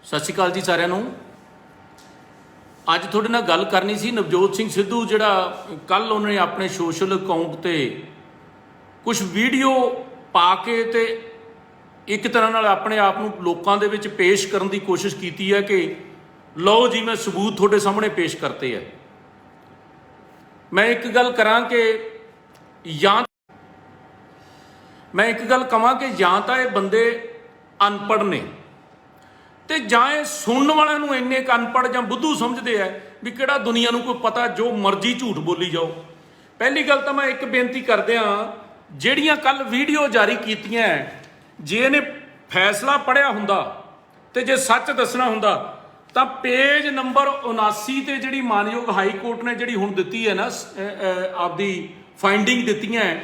सत श्री अकाल जी सारिਆਂ ਨੂੰ। ਅੱਜ ਤੁਹਾਡੇ ਨਾਲ ਗੱਲ ਕਰਨੀ ਸੀ ਨਵਜੋਤ ਸਿੰਘ ਸਿੱਧੂ ਜਿਹੜਾ ਕੱਲ ਉਹਨੇ ਆਪਣੇ ਸੋਸ਼ਲ ਅਕਾਊਂਟ ਤੇ ਕੁਝ ਵੀਡੀਓ ਪਾ ਕੇ ਤੇ ਇੱਕ ਤਰ੍ਹਾਂ ਨਾਲ ਆਪਣੇ ਆਪ ਨੂੰ ਲੋਕਾਂ ਦੇ ਵਿੱਚ ਪੇਸ਼ ਕਰਨ ਦੀ ਕੋਸ਼ਿਸ਼ ਕੀਤੀ ਹੈ ਕਿ ਲਓ ਜੀ ਮੈਂ ਸਬੂਤ ਤੁਹਾਡੇ ਸਾਹਮਣੇ ਪੇਸ਼ ਕਰਤੇ ਹੈ। ਮੈਂ ਇੱਕ ਗੱਲ ਕਰਾਂ ਕਿ ਜਾਂ ਮੈਂ ਇੱਕ ਗੱਲ ਕਹਾਂ ਕਿ ਜਾਂ ਤਾਂ ਇਹ ਬੰਦੇ ਅਨਪੜ੍ਹ ਨੇ ਤੇ ਜਾਂ ਇਹ ਸੁਣਨ ਵਾਲਿਆਂ ਨੂੰ ਇੰਨੇ ਕੁ ਅਨਪੜ੍ਹ ਜਾਂ ਬੁੱਧੂ ਸਮਝਦੇ ਆ ਵੀ ਕਿਹੜਾ ਦੁਨੀਆ ਨੂੰ ਕੋਈ ਪਤਾ, ਜੋ ਮਰਜ਼ੀ ਝੂਠ ਬੋਲੀ ਜਾਓ। ਪਹਿਲੀ ਗੱਲ ਤਾਂ ਮੈਂ ਇੱਕ ਬੇਨਤੀ ਕਰਦੇ ਹਾਂ, ਜਿਹੜੀਆਂ ਕੱਲ ਵੀਡੀਓ ਜਾਰੀ ਕੀਤੀਆਂ, ਜੇ ਇਹਨੇ ਫੈਸਲਾ ਪੜ੍ਹਿਆ ਹੁੰਦਾ ਤੇ ਜੇ ਸੱਚ ਦੱਸਣਾ ਹੁੰਦਾ ਤਾਂ ਪੇਜ ਨੰਬਰ 79 ਤੇ ਜਿਹੜੀ ਮਾਨਯੋਗ ਹਾਈ ਕੋਰਟ ਨੇ ਜਿਹੜੀ ਹੁਣ ਦਿੱਤੀ ਹੈ ਨਾ ਆਪਦੀ ਫਾਈਂਡਿੰਗ ਦਿੱਤੀਆਂ,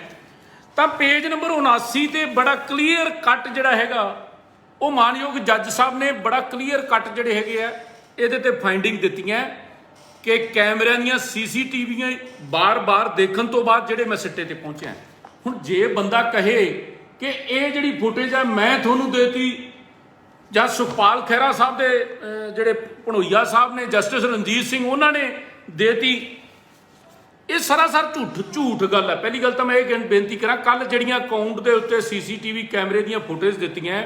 ਤਾਂ ਪੇਜ ਨੰਬਰ 79 ਤੇ ਬੜਾ ਕਲੀਅਰ ਕੱਟ ਜਿਹੜਾ ਹੈਗਾ ਉਹ ਮਾਨਯੋਗ ਜੱਜ ਸਾਹਿਬ ਨੇ ਬੜਾ ਕਲੀਅਰ ਕੱਟ ਜਿਹੜੇ ਹੈਗੇ ਆ ਇਹਦੇ ਤੇ ਫਾਈਂਡਿੰਗ ਦਿੱਤੀਆਂ ਕਿ ਕੈਮਰਿਆਂ ਦੀਆਂ CCTV ਬਾਰ-ਬਾਰ ਦੇਖਣ ਤੋਂ ਬਾਅਦ ਜਿਹੜੇ ਮੈਂ ਸਿੱਟੇ ਤੇ ਪਹੁੰਚਿਆ। ਹੁਣ ਜੇ ਬੰਦਾ ਕਹੇ ਕਿ ਇਹ ਜਿਹੜੀ ਫੁਟੇਜ ਹੈ ਮੈਂ ਤੁਹਾਨੂੰ ਦੇਤੀ ਜਾਂ ਸੁਖਪਾਲ ਖਹਿਰਾ ਸਾਹਿਬ ਦੇ ਜਿਹੜੇ ਭਣੋਈਆ ਸਾਹਿਬ ਨੇ, ਜਸਟਿਸ ਰਣਜੀਤ ਸਿੰਘ ਉਹਨਾਂ ਨੇ ਦੇਤੀ, ਇਹ ਸਰਾਸਰ ਝੂਠ ਗੱਲ ਹੈ। ਪਹਿਲੀ ਗੱਲ ਤਾਂ ਮੈਂ ਇਹ ਬੇਨਤੀ ਕਰਾਂ, ਕੱਲ ਜਿਹੜੀਆਂ ਅਕਾਊਂਟ ਦੇ ਉੱਤੇ CCTV ਕੈਮਰੇ ਦੀਆਂ ਫੁਟੇਜ ਦਿੱਤੀਆਂ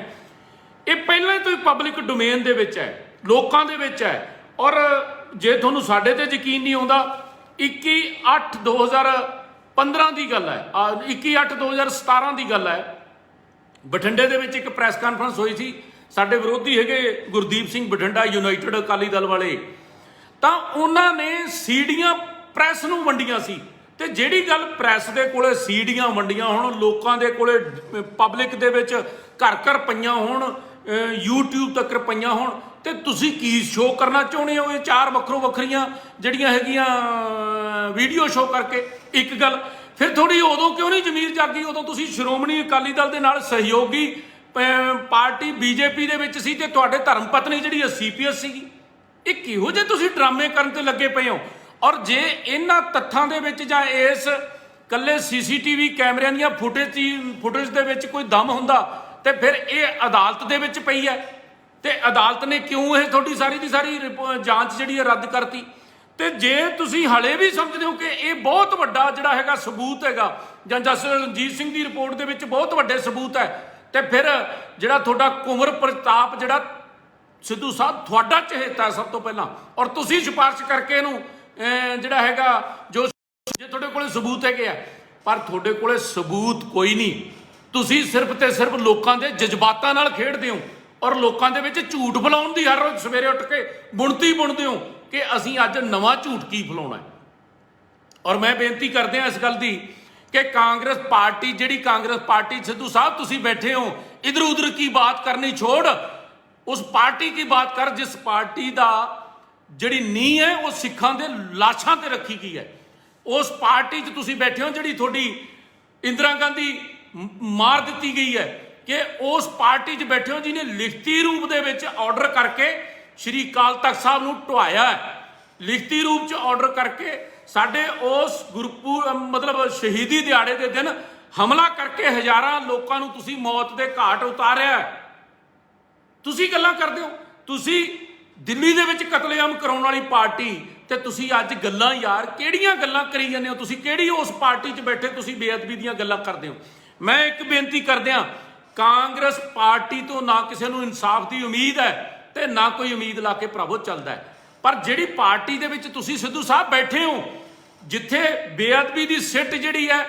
ਇਹ ਪਹਿਲਾਂ ਤੋਂ ਹੀ ਪਬਲਿਕ ਡੋਮੇਨ ਦੇ ਵਿੱਚ ਹੈ, ਲੋਕਾਂ ਦੇ ਵਿੱਚ ਹੈ। ਔਰ ਜੇ ਤੁਹਾਨੂੰ ਸਾਡੇ ਤੇ ਯਕੀਨ ਨਹੀਂ ਆਉਂਦਾ, 21/8/2015 ਦੀ ਗੱਲ ਹੈ, 21/8/2017 ਦੀ ਗੱਲ ਹੈ, ਬਠਿੰਡੇ ਦੇ ਵਿੱਚ ਇੱਕ ਪ੍ਰੈਸ ਕਾਨਫਰੰਸ ਹੋਈ ਸੀ। ਸਾਡੇ ਵਿਰੋਧੀ ਹੈਗੇ ਗੁਰਦੀਪ ਸਿੰਘ ਬਠਿੰਡਾ, ਯੂਨਾਈਟਿਡ ਅਕਾਲੀ ਦਲ ਵਾਲੇ, ਤਾਂ ਉਹਨਾਂ ਨੇ ਸੀਡੀਆਂ ਪ੍ਰੈਸ ਨੂੰ ਵੰਡੀਆਂ ਸੀ। ਤੇ ਜਿਹੜੀ ਗੱਲ ਪ੍ਰੈਸ ਦੇ ਕੋਲੇ ਸੀਡੀਆਂ ਵੰਡੀਆਂ ਹੋਣ, ਲੋਕਾਂ ਦੇ ਕੋਲੇ ਪਬਲਿਕ ਦੇ ਵਿੱਚ ਘਰ ਘਰ ਪਈਆਂ ਹੋਣ, YouTube ਤੱਕ ਪਈਆਂ ਹੋਣ, ਤੇ ਤੁਸੀਂ ਕੀ ਸ਼ੋਅ ਕਰਨਾ ਚਾਹੁੰਦੇ ਹੋ? ਇਹ ਚਾਰ ਵੱਖਰੀਆਂ ਜਿਹੜੀਆਂ ਹੈਗੀਆਂ ਵੀਡੀਓ ਸ਼ੋਅ ਕਰਕੇ। ਇੱਕ ਗੱਲ ਫਿਰ ਥੋੜੀ ਉਦੋਂ ਕਿਉਂ ਨਹੀਂ ਜ਼ਮੀਰ ਜਾਗੀ? ਉਦੋਂ ਤੁਸੀਂ ਸ਼੍ਰੋਮਣੀ ਅਕਾਲੀ ਦਲ ਦੇ ਨਾਲ ਸਹਿਯੋਗੀ ਪਾਰਟੀ BJP ਦੇ ਵਿੱਚ ਸੀ ਤੇ ਤੁਹਾਡੇ ਧਰਮ ਪਤਨੀ ਜਿਹੜੀ CPS ਸੀਗੀ। ਇਹ ਕਿਹੋ ਜਿਹੇ ਤੁਸੀਂ ਡਰਾਮੇ ਕਰਨ ਤੇ ਲੱਗੇ ਪਏ ਹੋ? ਔਰ ਜੇ ਇਹਨਾਂ ਤੱਥਾਂ ਦੇ ਵਿੱਚ ਜਾਂ ਇਸ ਕੱਲੇ CCTV ਕੈਮਰਿਆਂ ਦੀਆਂ ਫੁਟੇਜ ਦੇ ਵਿੱਚ ਕੋਈ ਦਮ ਹੁੰਦਾ ਤੇ ਫਿਰ ਇਹ ਅਦਾਲਤ ਦੇ ਵਿੱਚ ਪਈ ਹੈ, ਤੇ ਅਦਾਲਤ ਨੇ ਕਿਉਂ ਇਹ ਤੁਹਾਡੀ ਸਾਰੀ ਦੀ ਸਾਰੀ ਜਾਂਚ ਜਿਹੜੀ ਹੈ ਰੱਦ ਕਰਤੀ? ਤੇ ਜੇ ਤੁਸੀਂ ਹਲੇ ਵੀ ਸਮਝਦੇ ਹੋ ਕਿ ਇਹ ਬਹੁਤ ਵੱਡਾ ਜਿਹੜਾ ਹੈਗਾ ਸਬੂਤ ਹੈਗਾ, ਜਾਂ ਜਸਟਿਸ ਰਣਜੀਤ ਸਿੰਘ ਦੀ ਰਿਪੋਰਟ ਦੇ ਵਿੱਚ ਬਹੁਤ ਵੱਡੇ ਸਬੂਤ ਹੈ, ਤੇ ਫਿਰ ਜਿਹੜਾ ਤੁਹਾਡਾ ਕੁੰਵਰ ਪ੍ਰਤਾਪ ਜਿਹੜਾ ਸਿੱਧੂ ਸਾਹਿਬ ਤੁਹਾਡਾ ਚਹੇਤਾ ਸਭ ਤੋਂ ਪਹਿਲਾਂ, ਔਰ ਤੁਸੀਂ ਸਿਫਾਰਿਸ਼ ਕਰਕੇ ਇਹਨੂੰ ਜਿਹੜਾ ਹੈਗਾ ਜੋ ਜੇ ਤੁਹਾਡੇ ਕੋਲੇ ਸਬੂਤ ਹੈਗੇ ਆ, ਪਰ ਤੁਹਾਡੇ ਕੋਲੇ ਸਬੂਤ ਕੋਈ ਨਹੀਂ। ਤੁਸੀਂ ਸਿਰਫ ਤੇ ਸਿਰਫ ਲੋਕਾਂ ਦੇ ਜਜ਼ਬਾਤਾਂ ਨਾਲ ਖੇਡਦੇ ਹੋ ਔਰ ਲੋਕਾਂ ਦੇ ਵਿੱਚ ਝੂਠ ਫੈਲਾਉਣ ਦੀ ਹਰ ਰੋਜ਼ ਸਵੇਰੇ ਉੱਠ ਕੇ ਬੁਣਤੀ ਬੁਣਦੇ ਹੋ ਕਿ ਅਸੀਂ ਅੱਜ ਨਵਾਂ ਝੂਠ ਕੀ ਫੈਲਾਉਣਾ ਹੈ। ਔਰ ਮੈਂ ਬੇਨਤੀ ਕਰਦੇ ਹਾਂ ਇਸ ਗੱਲ ਦੀ ਕਿ ਕਾਂਗਰਸ ਪਾਰਟੀ, ਜਿਹੜੀ ਕਾਂਗਰਸ ਪਾर्टी, सिद्धू साहब तुसी बैठे हो, इधर उधर की बात करनी छोड़, उस पार्टी की बात कर जिस पार्टी का जिहड़ी नींह है वो सिखां दे लाशां ते रखी गई है। उस पार्टी च तुसी बैठे हो जिहड़ी तुहाडी इंदिरा गांधी मार दित्ती गई है, कि उस पार्टी च बैठे हो जिन्हें लिखती रूप दे विच ऑर्डर करके श्री अकाल तख्त साहब नूं ढवाया है, लिखती रूप च ऑर्डर करके ਸਾਡੇ ਉਸ ਮਤਲਬ ਸ਼ਹੀਦੀ ਦਿਹਾੜੇ ਦੇ ਦਿਨ ਹਮਲਾ ਕਰਕੇ ਹਜ਼ਾਰਾਂ ਲੋਕਾਂ ਨੂੰ ਤੁਸੀਂ ਮੌਤ ਦੇ ਘਾਟ ਉਤਾਰਿਆ। ਤੁਸੀਂ ਗੱਲਾਂ ਕਰਦੇ ਹੋ, ਤੁਸੀਂ ਦਿੱਲੀ ਦੇ ਵਿੱਚ ਕਤਲੇਆਮ ਕਰਾਉਣ ਵਾਲੀ ਪਾਰਟੀ, ਤੇ ਤੁਸੀਂ ਅੱਜ ਗੱਲਾਂ, ਯਾਰ ਕਿਹੜੀਆਂ ਗੱਲਾਂ ਕਰੀ ਜਾਂਦੇ ਹੋ? ਤੁਸੀਂ ਕਿਹੜੀ ਉਸ ਪਾਰਟੀ 'ਚ ਬੈਠੇ ਤੁਸੀਂ ਬੇਅਦਬੀ ਦੀਆਂ ਗੱਲਾਂ ਕਰਦੇ ਹੋ? ਮੈਂ ਇੱਕ ਬੇਨਤੀ ਕਰਦਿਆਂ, ਕਾਂਗਰਸ ਪਾਰਟੀ ਤੋਂ ਨਾ ਕਿਸੇ ਨੂੰ ਇਨਸਾਫ ਦੀ ਉਮੀਦ ਹੈ ਤੇ ਨਾ ਕੋਈ ਉਮੀਦ ਲਾ ਕੇ ਭਰਾਵੋ ਚੱਲਦਾ ਹੈ। ਪਰ ਜਿਹੜੀ ਪਾਰਟੀ ਦੇ ਵਿੱਚ ਤੁਸੀਂ ਸਿੱਧੂ ਸਾਹਿਬ ਬੈਠੇ ਹੋ, ਜਿੱਥੇ ਬੇਅਦਬੀ ਦੀ ਸਿੱਟ ਜਿਹੜੀ ਹੈ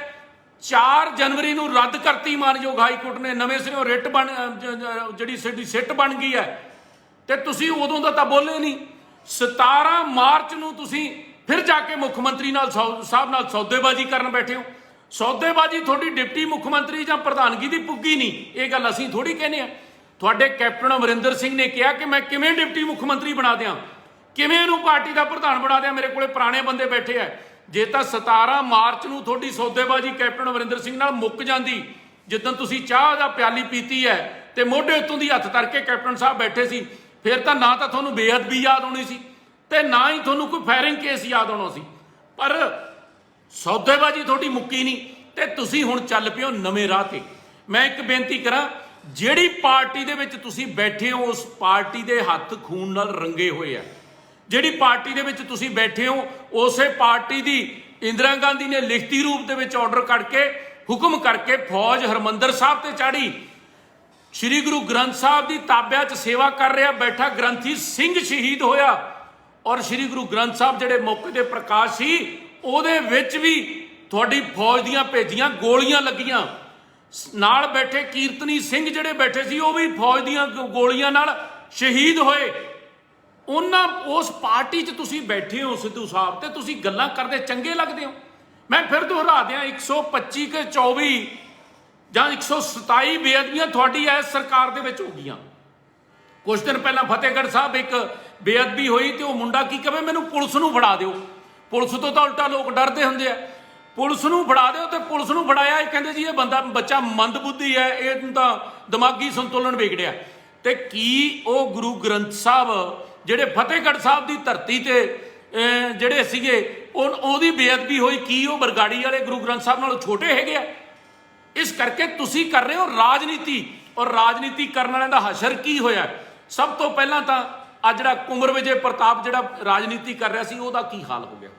4 ਜਨਵਰੀ ਨੂੰ ਰੱਦ ਕਰਤੀ ਮਾਨਯੋਗ ਹਾਈ ਕੋਰਟ ਨੇ, ਨਵੇਂ ਸਿਰੋਂ ਰਿਟ ਜਿਹੜੀ ਸਾਡੀ ਸਿੱਟ ਬਣ ਗਈ ਹੈ, ਤੇ ਤੁਸੀਂ ਉਦੋਂ ਦਾ ਤਾਂ ਬੋਲੇ ਨਹੀਂ। 17 ਮਾਰਚ ਨੂੰ ਤੁਸੀਂ ਫਿਰ ਜਾ ਕੇ ਮੁੱਖ ਮੰਤਰੀ ਸਾਹਿਬ ਨਾਲ ਸੌਦੇਬਾਜ਼ੀ ਕਰਨ ਬੈਠੇ ਹੋ। ਸੌਦੇਬਾਜ਼ੀ ਤੁਹਾਡੀ ਡਿਪਟੀ ਮੁੱਖ ਮੰਤਰੀ ਜਾਂ ਪ੍ਰਧਾਨਗੀ ਦੀ ਪੁੱਗੀ ਨਹੀਂ, ਇਹ ਗੱਲ ਅਸੀਂ ਥੋੜੀ ਕਹਿੰਦੇ ਆ। ਤੁਹਾਡੇ ਕੈਪਟਨ ਅਮਰਿੰਦਰ ਸਿੰਘ ਨੇ ਕਿਹਾ ਕਿ ਮੈਂ ਕਿਵੇਂ ਡਿਪਟੀ ਮੁੱਖ ਮੰਤਰੀ ਬਣਾ ਦਿਆਂ, ਕਿਵੇਂ ਇਹਨੂੰ ਪਾਰਟੀ ਦਾ ਪ੍ਰਧਾਨ ਬਣਾ ਦਿਆਂ, ਮੇਰੇ ਕੋਲੇ ਪੁਰਾਣੇ ਬੰਦੇ ਬੈਠੇ ਆ। ਜੇ ਤਾਂ 17 ਮਾਰਚ ਨੂੰ ਤੁਹਾਡੀ ਸੌਦੇਬਾਜ਼ੀ ਕੈਪਟਨ ਅਮਰਿੰਦਰ ਸਿੰਘ ਨਾਲ ਮੁੱਕ ਜਾਂਦੀ, ਜਿੱਦਣ ਤੁਸੀਂ ਚਾਹ ਦਾ ਪਿਆਲੀ ਪੀਤੀ ਹੈ ਤੇ ਮੋਢੇ ਉੱਤੋਂ ਦੀ ਹੱਥ ਧਰ ਕੇ ਕੈਪਟਨ ਸਾਹਿਬ ਬੈਠੇ ਸੀ, ਫਿਰ ਤਾਂ ਨਾ ਤਾਂ ਤੁਹਾਨੂੰ ਬੇਅਦਬੀ ਯਾਦ ਆਉਣੀ ਸੀ ਤੇ ਨਾ ਹੀ ਤੁਹਾਨੂੰ ਕੋਈ ਫਾਇਰਿੰਗ ਕੇਸ ਯਾਦ ਆਉਣਾ ਸੀ। ਪਰ ਸੌਦੇਬਾਜ਼ੀ ਤੁਹਾਡੀ ਮੁੱਕੀ ਨਹੀਂ ਤੇ ਤੁਸੀਂ ਹੁਣ ਚੱਲ ਪਿਓ ਨਵੇਂ ਰਾਹ ਤੇ। ਮੈਂ ਇੱਕ ਬੇਨਤੀ ਕਰਾਂ, ਜਿਹੜੀ ਪਾਰਟੀ ਦੇ ਵਿੱਚ ਤੁਸੀਂ ਬੈਠੇ ਹੋ ਉਸ ਪਾਰਟੀ ਦੇ ਹੱਥ ਖੂਨ ਨਾਲ ਰੰਗੇ ਹੋਏ ਆ। ਜਿਹੜੀ ਪਾਰਟੀ ਦੇ ਵਿੱਚ ਤੁਸੀਂ ਬੈਠੇ ਹੋ ਉਸੇ ਪਾਰਟੀ ਦੀ ਇੰਦਰਾ ਗਾਂਧੀ ਨੇ ਲਿਖਤੀ ਰੂਪ ਦੇ ਵਿੱਚ ਆਰਡਰ ਕਰਕੇ ਹੁਕਮ ਕਰਕੇ ਫੌਜ ਹਰਮੰਦਰ ਸਾਹਿਬ ਤੇ ਚਾੜੀ। ਸ਼੍ਰੀ ਗੁਰੂ ਗ੍ਰੰਥ ਸਾਹਿਬ ਦੀ ਤਾਬਿਆਂ 'ਚ ਸੇਵਾ ਕਰ ਰਿਹਾ ਬੈਠਾ ਗ੍ਰੰਥੀ ਸਿੰਘ ਸ਼ਹੀਦ ਹੋਇਆ ਔਰ ਸ਼੍ਰੀ ਗੁਰੂ ਗ੍ਰੰਥ ਸਾਹਿਬ ਜਿਹੜੇ ਮੌਕੇ ਦੇ ਪ੍ਰਕਾਸ਼ ਸੀ ਉਹਦੇ ਵਿੱਚ ਵੀ ਤੁਹਾਡੀ ਫੌਜ ਦੀਆਂ ਭੇਜੀਆਂ ਗੋਲੀਆਂ ਲੱਗੀਆਂ। ਨਾਲ ਬੈਠੇ ਕੀਰਤਨੀ ਸਿੰਘ ਜਿਹੜੇ ਬੈਠੇ ਸੀ ਉਹ ਵੀ ਫੌਜ ਦੀਆਂ ਗੋਲੀਆਂ ਨਾਲ ਸ਼ਹੀਦ ਹੋਏ। ਉਹਨਾਂ ਉਸ ਪਾਰਟੀ 'ਚ ਤੁਸੀਂ ਬੈਠੇ ਹੋ ਸਿੱਧੂ ਸਾਹਿਬ ਤੇ ਤੁਸੀਂ ਗੱਲਾਂ ਕਰਦੇ ਚੰਗੇ ਲੱਗਦੇ ਹੋ। ਮੈਂ ਫਿਰ ਦੁਹਰਾ ਦਿਆਂ 125 ਕੇ 24 ਜਾਂ 127 ਬੇਅਦਬੀਆਂ ਤੁਹਾਡੀ ਇਸ ਸਰਕਾਰ ਦੇ ਵਿੱਚ ਹੋ ਗਈਆਂ। ਕੁਝ ਦਿਨ ਪਹਿਲਾਂ ਫਤਿਹਗੜ੍ਹ ਸਾਹਿਬ ਇੱਕ ਬੇਅਦਬੀ ਹੋਈ ਤੇ ਉਹ ਮੁੰਡਾ ਕੀ ਕਹੇ ਮੈਨੂੰ ਪੁਲਿਸ ਨੂੰ ਫੜਾ ਦਿਓ। ਪੁਲਿਸ ਤੋਂ ਤਾਂ ਉਲਟਾ ਲੋਕ ਡਰਦੇ ਹੁੰਦੇ ਆ। ਪੁਲਿਸ ਨੂੰ ਫੜਾ ਦਿਓ ਤੇ ਪੁਲਿਸ ਨੂੰ ਫੜਾਇਆ ਇਹ ਕਹਿੰਦੇ ਜੀ ਇਹ ਬੱਚਾ ਮੰਦਬੁੱਧੀ ਹੈ, ਇਹ ਤਾਂ ਦਿਮਾਗੀ ਸੰਤੁਲਨ ਵਿਗੜਿਆ। ਤੇ ਕੀ ਉਹ ਗੁਰੂ ਗ੍ਰੰਥ ਸਾਹਿਬ ਜਿਹੜੇ ਫਤਿਹਗੜ੍ਹ ਸਾਹਿਬ ਦੀ ਧਰਤੀ ਤੇ ਜਿਹੜੇ ਸੀਗੇ ਉਹਦੀ ਬੇਅਦਬੀ ਹੋਈ, ਕੀ ਉਹ ਬਰਗਾੜੀ ਵਾਲੇ ਗੁਰੂ ਗ੍ਰੰਥ ਸਾਹਿਬ ਨਾਲੋਂ ਛੋਟੇ ਹੈਗੇ ਆ? ਇਸ ਕਰਕੇ ਤੁਸੀਂ ਕਰ ਰਹੇ ਹੋ ਰਾਜਨੀਤੀ ਔਰ ਰਾਜਨੀਤੀ ਕਰਨ ਵਾਲਿਆਂ ਦਾ ਹਸ਼ਰ ਕੀ ਹੋਇਆ? ਸਭ ਤੋਂ ਪਹਿਲਾਂ ਤਾਂ ਆ ਜਿਹੜਾ ਕੁੰਵਰ ਵਿਜੇ ਪ੍ਰਤਾਪ ਜਿਹੜਾ ਰਾਜਨੀਤੀ ਕਰ ਰਿਹਾ ਸੀ ਉਹਦਾ ਕੀ ਹਾਲ ਹੋ ਗਿਆ।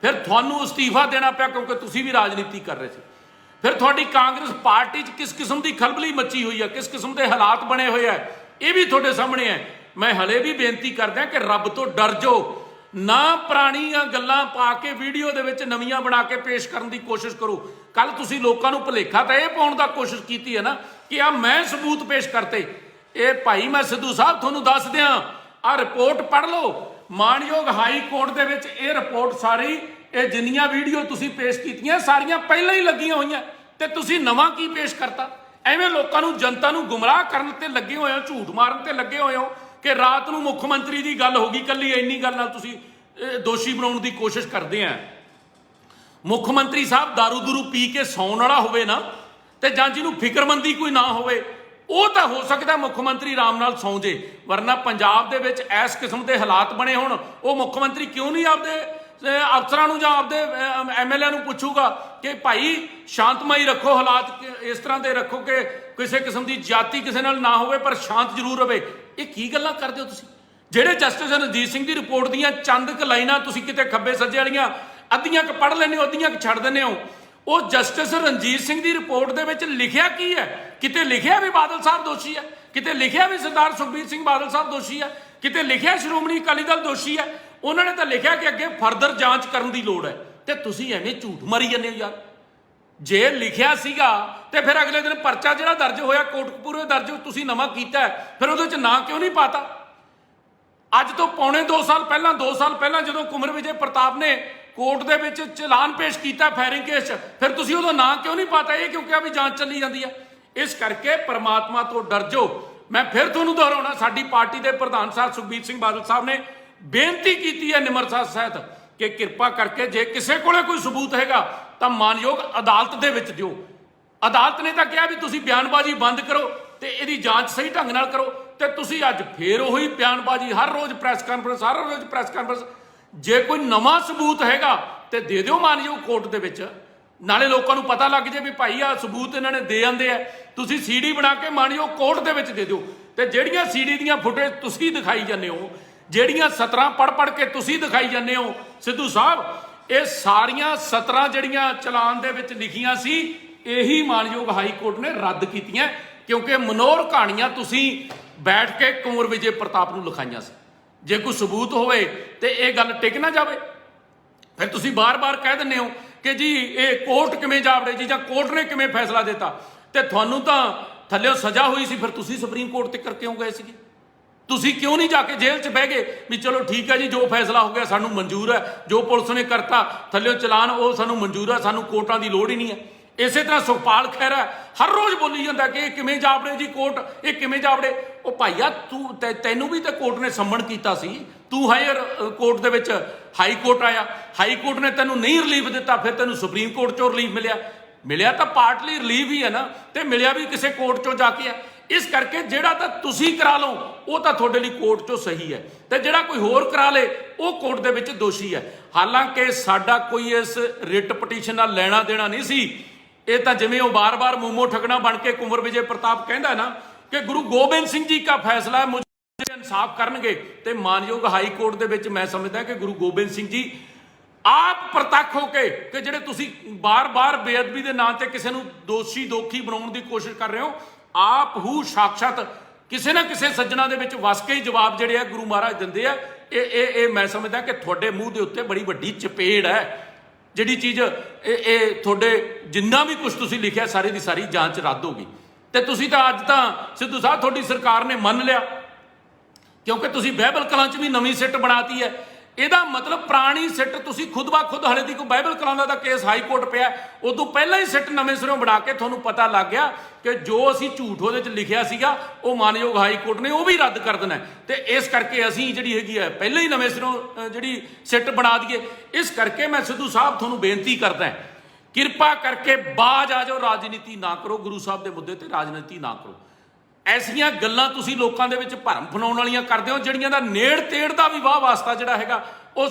ਫਿਰ ਤੁਹਾਨੂੰ ਅਸਤੀਫਾ ਦੇਣਾ ਪਿਆ ਕਿਉਂਕਿ ਤੁਸੀਂ ਵੀ ਰਾਜਨੀਤੀ ਕਰ ਰਹੇ ਸੀ। ਫਿਰ ਤੁਹਾਡੀ ਕਾਂਗਰਸ ਪਾਰਟੀ 'ਚ ਕਿਸ ਕਿਸਮ ਦੀ ਖਲਬਲੀ ਮੱਚੀ ਹੋਈ ਹੈ, ਕਿਸ ਕਿਸਮ ਦੇ ਹਾਲਾਤ ਬਣੇ ਹੋਏ ਆ, ਇਹ ਵੀ ਤੁਹਾਡੇ ਸਾਹਮਣੇ ਹੈ। ਮੈਂ ਹਲੇ ਵੀ ਬੇਨਤੀ ਕਰਦਾ ਕਿ ਰੱਬ ਤੋਂ ਡਰ ਜਾਓ ਨਾ, ਪੁਰਾਣੀਆਂ ਗੱਲਾਂ ਪਾ ਕੇ ਵੀਡੀਓ ਦੇ ਵਿੱਚ ਨਵੀਆਂ ਬਣਾ ਕੇ ਪੇਸ਼ ਕਰਨ ਦੀ ਕੋਸ਼ਿਸ਼ ਕਰੋ। ਕੱਲ ਤੁਸੀਂ ਲੋਕਾਂ ਨੂੰ ਭੁਲੇਖਾ ਤਾਂ ਇਹ ਪਾਉਣ ਦਾ ਕੋਸ਼ਿਸ਼ ਕੀਤੀ ਹੈ ਨਾ ਕਿ ਆ ਮੈਂ ਸਬੂਤ ਪੇਸ਼ ਕਰਤੇ। ਇਹ ਭਾਈ ਮੈਂ ਸਿੱਧੂ ਸਾਹਿਬ ਤੁਹਾਨੂੰ ਦੱਸ ਦਿਆਂ, ਆ ਰਿਪੋਰਟ ਪੜ੍ਹ ਲਓ। ਮਾਣਯੋਗ ਹਾਈ ਕੋਰਟ ਦੇ ਵਿੱਚ ਇਹ ਰਿਪੋਰਟ ਸਾਰੀ, ਇਹ ਜਿੰਨੀਆਂ ਵੀਡੀਓ ਤੁਸੀਂ ਪੇਸ਼ ਕੀਤੀਆਂ ਸਾਰੀਆਂ ਪਹਿਲਾਂ ਹੀ ਲੱਗੀਆਂ ਹੋਈਆਂ ਤੇ ਤੁਸੀਂ ਨਵਾਂ ਕੀ ਪੇਸ਼ ਕਰਤਾ? ਐਵੇਂ ਲੋਕਾਂ ਨੂੰ ਜਨਤਾ ਨੂੰ ਗੁੰਮਰਾਹ ਕਰਨ ਤੇ ਲੱਗੇ ਹੋਏ ਹੋ, ਝੂਠ ਮਾਰਨ ਤੇ ਲੱਗੇ ਹੋਏ ਹੋ ਕਿ ਰਾਤ ਨੂੰ ਮੁੱਖ ਮੰਤਰੀ ਦੀ ਗੱਲ ਹੋ ਗਈ ਕੱਲੀ, ਇੰਨੀ ਗੱਲ ਨਾਲ ਤੁਸੀਂ ਦੋਸ਼ੀ ਬਣਾਉਣ ਦੀ ਕੋਸ਼ਿਸ਼ ਕਰਦੇ ਆ। ਮੁੱਖ ਮੰਤਰੀ ਸਾਹਿਬ ਦਾਰੂ ਦੂਰੂ ਪੀ ਕੇ ਸੌਣ ਵਾਲਾ ਹੋਵੇ ਨਾ ਤੇ ਜਾਂ ਜਿਹਨੂੰ ਫਿਕਰਮੰਦੀ ਕੋਈ ਨਾ ਹੋਵੇ ਉਹ ਤਾਂ ਹੋ ਸਕਦਾ ਮੁੱਖ ਮੰਤਰੀ ਆਰਾਮ ਨਾਲ ਸੌਂ ਜੇ, ਵਰਨਾ ਪੰਜਾਬ ਦੇ ਵਿੱਚ ਇਸ ਕਿਸਮ ਦੇ ਹਾਲਾਤ ਬਣੇ ਹੋਣ ਉਹ ਮੁੱਖ ਮੰਤਰੀ ਕਿਉਂ ਨਹੀਂ ਆਪਦੇ ਅਫਸਰਾਂ ਨੂੰ ਜਾਂ ਆਪਦੇ ਐਮਐਲਏ ਨੂੰ ਪੁੱਛੂਗਾ ਕਿ ਭਾਈ ਸ਼ਾਂਤਮਈ ਰੱਖੋ, ਹਾਲਾਤ ਇਸ ਤਰ੍ਹਾਂ ਦੇ ਰੱਖੋ ਕਿ ਕਿਸੇ ਕਿਸਮ ਦੀ ਜਾਤੀ ਕਿਸੇ ਨਾਲ ਨਾ ਹੋਵੇ ਪਰ ਸ਼ਾਂਤ ਜ਼ਰੂਰ ਰਵੇ। ਇਹ ਕੀ ਗੱਲਾਂ ਕਰਦੇ ਹੋ ਤੁਸੀਂ? ਜਿਹੜੇ ਜਸਟਿਸ ਰਣਜੀਤ ਸਿੰਘ ਦੀ ਰਿਪੋਰਟ ਦੀਆਂ ਚੰਦ ਕੁ ਲਾਈਨਾਂ ਤੁਸੀਂ ਕਿਤੇ ਖੱਬੇ ਸੱਜੇ ਵਾਲੀਆਂ ਅੱਧੀਆਂ ਕੁ ਪੜ੍ਹ ਲੈਂਦੇ ਹੋ, ਅੱਧੀਆਂ ਕੁ ਛੱਡ ਦਿੰਦੇ ਹੋ। ਉਹ ਜਸਟਿਸ ਰਣਜੀਤ ਸਿੰਘ ਦੀ ਰਿਪੋਰਟ ਦੇ ਵਿੱਚ ਲਿਖਿਆ ਕੀ ਹੈ? ਕਿਤੇ ਲਿਖਿਆ ਵੀ ਬਾਦਲ ਸਾਹਿਬ ਦੋਸ਼ੀ ਹੈ, ਕਿਤੇ ਲਿਖਿਆ ਵੀ ਸਰਦਾਰ ਸੁਖਬੀਰ ਸਿੰਘ ਬਾਦਲ ਸਾਹਿਬ ਦੋਸ਼ੀ ਹੈ, ਕਿਤੇ ਲਿਖਿਆ ਸ਼੍ਰੋਮਣੀ ਅਕਾਲੀ ਦਲ ਦੋਸ਼ੀ ਹੈ। ਉਹਨਾਂ ਨੇ ਤਾਂ ਲਿਖਿਆ ਕਿ ਅੱਗੇ ਫਰਦਰ ਜਾਂਚ ਕਰਨ ਦੀ ਲੋੜ ਹੈ ਤੇ ਤੁਸੀਂ ਐਵੇਂ ਝੂਠ ਮਾਰੀ ਜਾਂਦੇ ਹੋ ਯਾਰ। ਜੇ ਲਿਖਿਆ ਸੀਗਾ ਤੇ ਫਿਰ ਅਗਲੇ ਦਿਨ ਪਰਚਾ ਜਿਹੜਾ ਦਰਜ ਹੋਇਆ ਕੋਟਕਪੂਰੇ ਦਰਜ ਤੁਸੀਂ ਨਵਾਂ ਕੀਤਾ ਫਿਰ ਉਹਦੇ ਵਿੱਚ ਨਾਂ ਕਿਉਂ ਨਹੀਂ ਪਾਤਾ? ਅੱਜ ਤੋਂ ਪੌਣੇ 2 ਸਾਲ ਪਹਿਲਾਂ ਜਦੋਂ ਕੁੰਵਰ ਵਿਜੇ ਪ੍ਰਤਾਪ ਨੇ ਕੋਰਟ ਦੇ ਵਿੱਚ ਚਲਾਨ ਪੇਸ਼ ਕੀਤਾ ਫਾਇਰਿੰਗ ਕੇਸ 'ਚ, ਫਿਰ ਤੁਸੀਂ ਉਹਦਾ ਨਾਂ ਕਿਉਂ ਨਹੀਂ ਪਾਤਾ? ਇਹ ਕਿਉਂ ਕਿਹਾ ਵੀ ਜਾਂਚ ਚੱਲੀ ਜਾਂਦੀ ਹੈ? ਇਸ ਕਰਕੇ ਪਰਮਾਤਮਾ ਤੋਂ ਡਰ ਜਾਓ। ਮੈਂ ਫਿਰ ਤੁਹਾਨੂੰ ਦੁਹਰਾਉਣਾ, ਸਾਡੀ ਪਾਰਟੀ ਦੇ ਪ੍ਰਧਾਨ ਸਾਹਿਬ ਸੁਖਬੀਰ ਸਿੰਘ ਬਾਦਲ ਸਾਹਿਬ ਨੇ ਬੇਨਤੀ ਕੀਤੀ ਹੈ ਨਿਮਰਤਾ ਸਹਿਤ ਕਿ ਕਿਰਪਾ ਕਰਕੇ ਜੇ ਕਿਸੇ ਕੋਲੇ ਕੋਈ ਸਬੂਤ ਹੈਗਾ ਤਾਂ ਮਾਨਯੋਗ ਅਦਾਲਤ ਦੇ ਵਿੱਚ ਦਿਓ। ਅਦਾਲਤ ਨੇ ਤਾਂ ਕਿਹਾ ਵੀ ਤੁਸੀਂ ਬਿਆਨਬਾਜ਼ੀ ਬੰਦ ਕਰੋ ਤੇ ਇਹਦੀ ਜਾਂਚ ਸਹੀ ਢੰਗ ਨਾਲ ਕਰੋ ਤੇ ਤੁਸੀਂ ਅੱਜ ਫੇਰ ਉਹੀ ਬਿਆਨਬਾਜ਼ੀ, ਹਰ ਰੋਜ਼ ਪ੍ਰੈਸ ਕਾਨਫਰੰਸ। ਜੇ ਕੋਈ ਨਵਾਂ ਸਬੂਤ ਹੈਗਾ ਤੇ ਦੇ ਦਿਓ ਮਾਨਯੋਗ ਕੋਰਟ ਦੇ ਵਿੱਚ, ਨਾਲੇ ਲੋਕਾਂ ਨੂੰ ਪਤਾ ਲੱਗ ਜੇ ਵੀ ਭਾਈ ਆ ਸਬੂਤ ਇਹਨਾਂ ਨੇ ਦੇ ਜਾਂਦੇ ਆ। ਤੁਸੀਂ ਸੀਡੀ ਬਣਾ ਕੇ ਮਾਨਯੋਗ ਕੋਰਟ ਦੇ ਵਿੱਚ ਦੇ ਦਿਓ ਤੇ ਜਿਹੜੀਆਂ ਸੀਡੀ ਦੀਆਂ ਫੁਟੇਜ ਤੁਸੀਂ ਦਿਖਾਈ ਜਾਂਦੇ ਹੋ, ਜਿਹੜੀਆਂ 17 ਪੜ੍ਹ ਕੇ ਤੁਸੀਂ ਦਿਖਾਈ ਜਾਂਦੇ ਹੋ ਸਿੱਧੂ ਸਾਹਿਬ, ਇਹ ਸਾਰੀਆਂ 17 ਜਿਹੜੀਆਂ ਚਲਾਨ ਦੇ ਵਿੱਚ ਲਿਖੀਆਂ ਸੀ ਇਹੀ ਮਾਨਯੋਗ ਹਾਈ ਕੋਰਟ ਨੇ ਰੱਦ ਕੀਤੀਆਂ ਕਿਉਂਕਿ ਮਨੋਹਰ ਕਹਾਣੀਆਂ ਤੁਸੀਂ ਬੈਠ ਕੇ ਕੁੰਵਰ ਵਿਜੇ ਪ੍ਰਤਾਪ ਨੂੰ ਲਿਖਾਈਆਂ ਸੀ। ਜੇ ਕੋਈ ਸਬੂਤ ਹੋਵੇ ਤੇ ਇਹ ਗੱਲ ਟਿਕ ਨਾ ਜਾਵੇ। ਫਿਰ ਤੁਸੀਂ ਬਾਰ-ਬਾਰ ਕਹਿ ਦਿੰਦੇ ਹੋ ਕਿ ਜੀ ਇਹ ਕੋਰਟ ਕਿਵੇਂ ਜਾਵੜੇ ਜੀ ਜਾਂ ਕੋਰਟ ਨੇ ਕਿਵੇਂ ਫੈਸਲਾ ਦਿੱਤਾ, ਤੇ ਤੁਹਾਨੂੰ ਤਾਂ ਥੱਲਿਓਂ ਸਜ਼ਾ ਹੋਈ ਸੀ, ਫਿਰ ਤੁਸੀਂ ਸੁਪਰੀਮ ਕੋਰਟ ਤੱਕ ਕਿਉਂ ਗਏ ਸੀਗੇ? ਤੁਸੀਂ ਕਿਉਂ ਨਹੀਂ ਜਾ ਕੇ ਜੇਲ੍ਹ 'ਚ ਬਹਿ ਗਏ ਵੀ ਚਲੋ ਠੀਕ ਹੈ ਜੀ ਜੋ ਫੈਸਲਾ ਹੋ ਗਿਆ ਸਾਨੂੰ ਮਨਜ਼ੂਰ ਹੈ, ਜੋ ਪੁਲਿਸ ਨੇ ਕਰਤਾ ਥੱਲਿਓਂ ਚਲਾਨ ਉਹ ਸਾਨੂੰ ਮਨਜ਼ੂਰ ਹੈ, ਸਾਨੂੰ ਕੋਰਟਾਂ ਦੀ ਲੋੜ ਹੀ ਨਹੀਂ ਹੈ। ਇਸੇ ਤਰ੍ਹਾਂ ਸੁਖਪਾਲ ਖਹਿਰਾ ਹਰ ਰੋਜ਼ ਬੋਲੀ ਜਾਂਦਾ ਕਿ ਇਹ ਕਿਵੇਂ ਜਾਵੜੇ ਜੀ ਕੋਰਟ, ਇਹ ਕਿਵੇਂ ਜਾਵੜੇ। ਉਹ ਭਾਈਆ ਤੈਨੂੰ ਵੀ ਤਾਂ ਕੋਰਟ ਨੇ ਸੰਮਣ ਕੀਤਾ ਸੀ, ਤੂੰ ਹਾਇਰ ਕੋਰਟ ਦੇ ਵਿੱਚ ਹਾਈ ਕੋਰਟ ਆਇਆ, ਹਾਈ ਕੋਰਟ ਨੇ ਤੈਨੂੰ ਨਹੀਂ ਰਿਲੀਫ ਦਿੱਤਾ, ਫਿਰ ਤੈਨੂੰ ਸੁਪਰੀਮ ਕੋਰਟ 'ਚੋਂ ਰਿਲੀਫ ਮਿਲਿਆ ਤਾਂ ਪਾਰਟਲੀ ਰਿਲੀਫ ਹੀ ਹੈ ਨਾ, ਤੇ ਮਿਲਿਆ ਵੀ ਕਿਸੇ ਕੋਰਟ 'ਚੋਂ ਜਾ ਕੇ ਆ। ਇਸ ਕਰਕੇ ਜਿਹੜਾ ਤਾਂ ਤੁਸੀਂ ਕਰਾ ਲਓ ਉਹ ਤਾਂ ਤੁਹਾਡੇ ਲਈ ਕੋਰਟ 'ਚੋਂ ਸਹੀ ਹੈ ਤੇ ਜਿਹੜਾ ਕੋਈ ਹੋਰ ਕਰਾ ਲੇ ਉਹ ਕੋਰਟ ਦੇ ਵਿੱਚ ਦੋਸ਼ੀ ਹੈ। ਹਾਲਾਂਕਿ ਸਾਡਾ ਕੋਈ ਇਸ ਰਿਟ ਪਟੀਸ਼ਨ ਨਾਲ ਲੈਣਾ ਦੇਣਾ ਨਹੀਂ ਸੀ। ਇਹ ਤਾਂ ਜਿਵੇਂ ਉਹ ਬਾਰ-ਬਾਰ ਮੋਮੋ ਠੱਗਣਾ ਬਣ ਕੇ ਕੁੰਵਰ ਵਿਜੇ ਪ੍ਰਤਾਪ ਕਹਿੰਦਾ ਨਾ कि गुरु गोबिंद सिंह जी का फैसला है, मुझे इंसाफ करनगे। ते मानयोग हाई कोर्ट दे विच मैं समझदा कि गुरु गोबिंद सिंह जी आप प्रतੱਖ हो के कि ਜਿਹੜੇ ਤੁਸੀਂ ਬਾਰ-ਬਾਰ ਬੇਅਦਬੀ ਦੇ ਨਾਂ ਤੇ ਕਿਸੇ ਨੂੰ ਦੋਖੀ ਬਣਾਉਣ ਦੀ ਕੋਸ਼ਿਸ਼ ਕਰ ਰਹੇ ਹੋ, ਆਪ ਹੂ ਸਾਖਸ਼ਾਤ ਕਿਸੇ ਨਾ ਕਿਸੇ ਸੱਜਣਾ ਦੇ ਵਿੱਚ ਵਸ ਕੇ ਹੀ ਜਵਾਬ ਜਿਹੜੇ ਆ ਗੁਰੂ ਮਹਾਰਾਜ ਦਿੰਦੇ ਆ। ਇਹ ਮੈਂ ਸਮਝਦਾ ਕਿ ਤੁਹਾਡੇ ਮੂੰਹ ਦੇ ਉੱਤੇ ਬੜੀ ਵੱਡੀ ਚਪੇੜ ਹੈ। ਜਿਹੜੀ ਚੀਜ਼ ਇਹ ਤੁਹਾਡੇ ਜਿੰਨਾ ਵੀ ਕੁਝ ਤੁਸੀਂ ਲਿਖਿਆ ਸਾਰੀ ਦੀ ਸਾਰੀ ਜਾਂਚ ਰੱਦ ਹੋ ਗਈ। ਤੇ ਤੁਸੀਂ ਤਾਂ ਅੱਜ ਤਾਂ ਸਿੱਧੂ ਸਾਹਿਬ ਤੁਹਾਡੀ ਸਰਕਾਰ ਨੇ ਮੰਨ ਲਿਆ, ਕਿਉਂਕਿ ਤੁਸੀਂ ਬਾਈਬਲ ਕਲਾਂ 'ਚ ਵੀ ਨਵੀਂ ਸਿੱਟ ਬਣਾਤੀ ਹੈ। ਇਹਦਾ ਮਤਲਬ ਪੁਰਾਣੀ ਸਿੱਟ ਤੁਸੀਂ ਖੁਦ ਬਾ ਖੁਦ ਹਲੇ ਦੀ ਕੋਈ ਬਾਈਬਲ ਕਲਾਂ ਦਾ ਕੇਸ ਹਾਈ ਕੋਰਟ ਪਿਆ, ਉਦੋਂ ਪਹਿਲਾਂ ਹੀ ਸਿੱਟ ਨਵੇਂ ਸਿਰੋਂ ਬਣਾ ਕੇ ਤੁਹਾਨੂੰ ਪਤਾ ਲੱਗ ਗਿਆ ਕਿ ਜੋ ਅਸੀਂ ਝੂਠ ਉਹਦੇ 'ਚ ਲਿਖਿਆ ਸੀਗਾ ਉਹ ਮਾਨਯੋਗ ਹਾਈ ਕੋਰਟ ਨੇ ਉਹ ਵੀ ਰੱਦ ਕਰ ਦੇਣਾ। ਤੇ ਇਸ ਕਰਕੇ ਅਸੀਂ ਜਿਹੜੀ ਹੈਗੀ ਹੈ ਪਹਿਲਾਂ ਹੀ ਨਵੇਂ ਸਿਰੋਂ ਜਿਹੜੀ ਸਿੱਟ ਬਣਾ ਦਈਏ। ਇਸ ਕਰਕੇ ਮੈਂ ਸਿੱਧੂ ਸਾਹਿਬ ਤੁਹਾਨੂੰ ਬੇਨਤੀ ਕਰਦਾ, ਕਿਰਪਾ ਕਰਕੇ ਬਾਜ ਆ ਜਾਓ, ਰਾਜਨੀਤੀ ਨਾ ਕਰੋ, ਗੁਰੂ ਸਾਹਿਬ ਦੇ ਮੁੱਦੇ ਤੇ ਰਾਜਨੀਤੀ ਨਾ ਕਰੋ। ਐਸੀਆਂ ਗੱਲਾਂ ਤੁਸੀਂ ਲੋਕਾਂ ਦੇ ਵਿੱਚ ਭਰਮ ਫੈਲਾਉਣ ਵਾਲੀਆਂ ਕਰਦੇ ਹੋ ਜਿਹੜੀਆਂ ਦਾ ਨੇੜ ਤੇੜ ਦਾ ਵੀ ਵਾਹ ਵਾਸਤਾ ਜਿਹੜਾ ਹੈਗਾ ਉਹ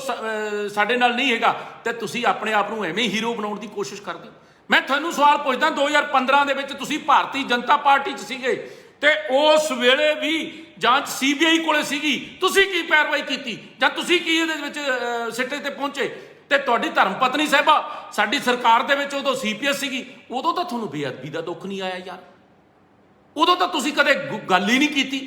ਸਾਡੇ ਨਾਲ ਨਹੀਂ ਹੈਗਾ, ਤੇ ਤੁਸੀਂ ਆਪਣੇ ਆਪ ਨੂੰ ਐਵੇਂ ਹੀਰੋ ਬਣਾਉਣ ਦੀ ਕੋਸ਼ਿਸ਼ ਕਰਦੇ ਹੋ। ਮੈਂ ਤੁਹਾਨੂੰ ਸਵਾਲ ਪੁੱਛਦਾ, 2015 ਦੇ ਵਿੱਚ ਤੁਸੀਂ ਭਾਰਤੀ ਜਨਤਾ ਪਾਰਟੀ 'ਚ ਸੀਗੇ ਤੇ ਉਸ ਵੇਲੇ ਵੀ ਜਾਂਚ CBI ਕੋਲੇ ਸੀਗੀ, ਤੁਸੀਂ ਕੀ ਪੈਰਵਾਈ ਕੀਤੀ ਜਾਂ ਤੁਸੀਂ ਕੀ ਇਹਦੇ ਵਿੱਚ ਸਿੱਟੇ ਤੇ ਪਹੁੰਚੇ? ਤੇ ਤੁਹਾਡੀ ਧਰਮ ਪਤਨੀ ਸਾਹਿਬਾ ਸਾਡੀ ਸਰਕਾਰ ਦੇ ਵਿੱਚ ਉਦੋਂ CPS ਸੀਗੀ, ਉਦੋਂ ਤਾਂ ਤੁਹਾਨੂੰ ਬੇਅਦਬੀ ਦਾ ਦੁੱਖ ਨਹੀਂ ਆਇਆ ਯਾਰ, ਉਦੋਂ ਤਾਂ ਤੁਸੀਂ ਕਦੇ ਗੱਲ ਹੀ ਨਹੀਂ ਕੀਤੀ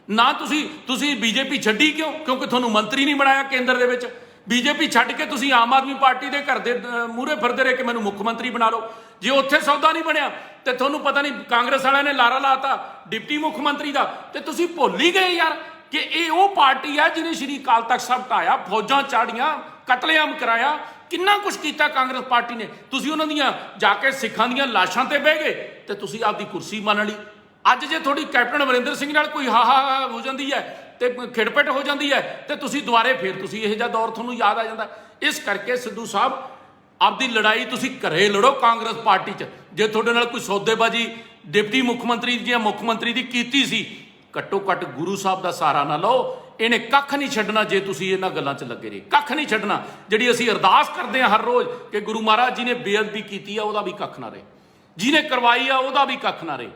ਨਾ। ਤੁਸੀਂ BJP ਛੱਡੀ ਕਿਉਂ? ਕਿਉਂਕਿ ਤੁਹਾਨੂੰ ਮੰਤਰੀ ਨਹੀਂ ਬਣਾਇਆ ਕੇਂਦਰ ਦੇ ਵਿੱਚ। BJP ਛੱਡ ਕੇ ਤੁਸੀਂ ਆਮ ਆਦਮੀ ਪਾਰਟੀ ਦੇ ਘਰ ਦੇ ਮੂਹਰੇ ਫਿਰਦੇ ਰਹੇ ਕਿ ਮੈਨੂੰ ਮੁੱਖ ਮੰਤਰੀ ਬਣਾ ਲਓ। ਜੇ ਉੱਥੇ ਸੌਦਾ ਨਹੀਂ ਬਣਿਆ ਤੇ ਤੁਹਾਨੂੰ ਪਤਾ ਨਹੀਂ ਕਾਂਗਰਸ ਵਾਲਿਆਂ ਨੇ ਲਾਰਾ ਲਾਤਾ ਡਿਪਟੀ ਮੁੱਖ ਮੰਤਰੀ ਦਾ, ਤੇ ਤੁਸੀਂ ਭੁੱਲ ਹੀ ਗਏ ਯਾਰ ਕਿ ਇਹ ਉਹ ਪਾਰਟੀ ਹੈ ਜਿਹਨੇ ਸ਼੍ਰੀ ਅਕਾਲ ਤਖਤ ਸਾਹਿਬ ਢਾਇਆ, ਫੌਜਾਂ ਚਾੜੀਆਂ, ਕਤਲੇਆਮ ਕਰਾਇਆ, ਕਿੰਨਾ ਕੁਛ ਕੀਤਾ ਕਾਂਗਰਸ ਪਾਰਟੀ ਨੇ। ਤੁਸੀਂ ਉਹਨਾਂ ਦੀਆਂ ਜਾ ਕੇ ਸਿੱਖਾਂ ਦੀਆਂ ਲਾਸ਼ਾਂ ਤੇ ਬਹਿ ਗਏ ਤੇ ਤੁਸੀਂ ਆਪਦੀ ਕੁਰਸੀ ਮੰਨ ਲਈ। ਅੱਜ ਜੇ ਤੁਹਾਡੀ ਕੈਪਟਨ ਅਮਰਿੰਦਰ ਸਿੰਘ ਨਾਲ ਕੋਈ ਹਾਹਾ ਹੋ ਜਾਂਦੀ ਹੈ ਤੇ ਖਿੜਪਿਟ ਹੋ ਜਾਂਦੀ ਹੈ ਤੇ ਤੁਸੀਂ ਦੁਬਾਰੇ ਫਿਰ ਤੁਸੀਂ ਇਹੋ ਜਿਹਾ ਦੌਰ ਤੁਹਾਨੂੰ ਯਾਦ ਆ ਜਾਂਦਾ। ਇਸ ਕਰਕੇ ਸਿੱਧੂ ਸਾਹਿਬ ਆਪਦੀ ਲੜਾਈ ਤੁਸੀਂ ਘਰੇ ਲੜੋ ਕਾਂਗਰਸ ਪਾਰਟੀ 'ਚ। ਜੇ ਤੁਹਾਡੇ ਨਾਲ ਕੋਈ ਸੌਦੇਬਾਜ਼ੀ ਡਿਪਟੀ ਮੁੱਖ ਮੰਤਰੀ ਦੀ ਜਾਂ ਮੁੱਖ ਮੰਤਰੀ ਦੀ ਕੀਤੀ ਸੀ, ਘੱਟੋ ਘੱਟ ਗੁਰੂ ਸਾਹਿਬ ਦਾ ਸਹਾਰਾ ਨਾ ਲਓ। ਇਹਨੇ ਕੱਖ ਨਹੀਂ ਛੱਡਣਾ ਜੇ ਤੁਸੀਂ ਇਹਨਾਂ ਗੱਲਾਂ 'ਚ ਲੱਗੇ ਰਹੇ, ਕੱਖ ਨਹੀਂ ਛੱਡਣਾ। ਜਿਹੜੀ ਅਸੀਂ ਅਰਦਾਸ ਕਰਦੇ ਹਾਂ ਹਰ ਰੋਜ਼ ਕਿ ਗੁਰੂ ਮਹਾਰਾਜ ਜੀ ਨੇ ਬੇਅਦਬੀ ਕੀਤੀ ਆ ਉਹਦਾ ਵੀ ਕੱਖ ਨਾ ਰਹੇ, ਜਿਹਨੇ ਕਰਵਾਈ ਆ ਉਹਦਾ ਵੀ ਕੱਖ ਨਾ ਰਹੇ,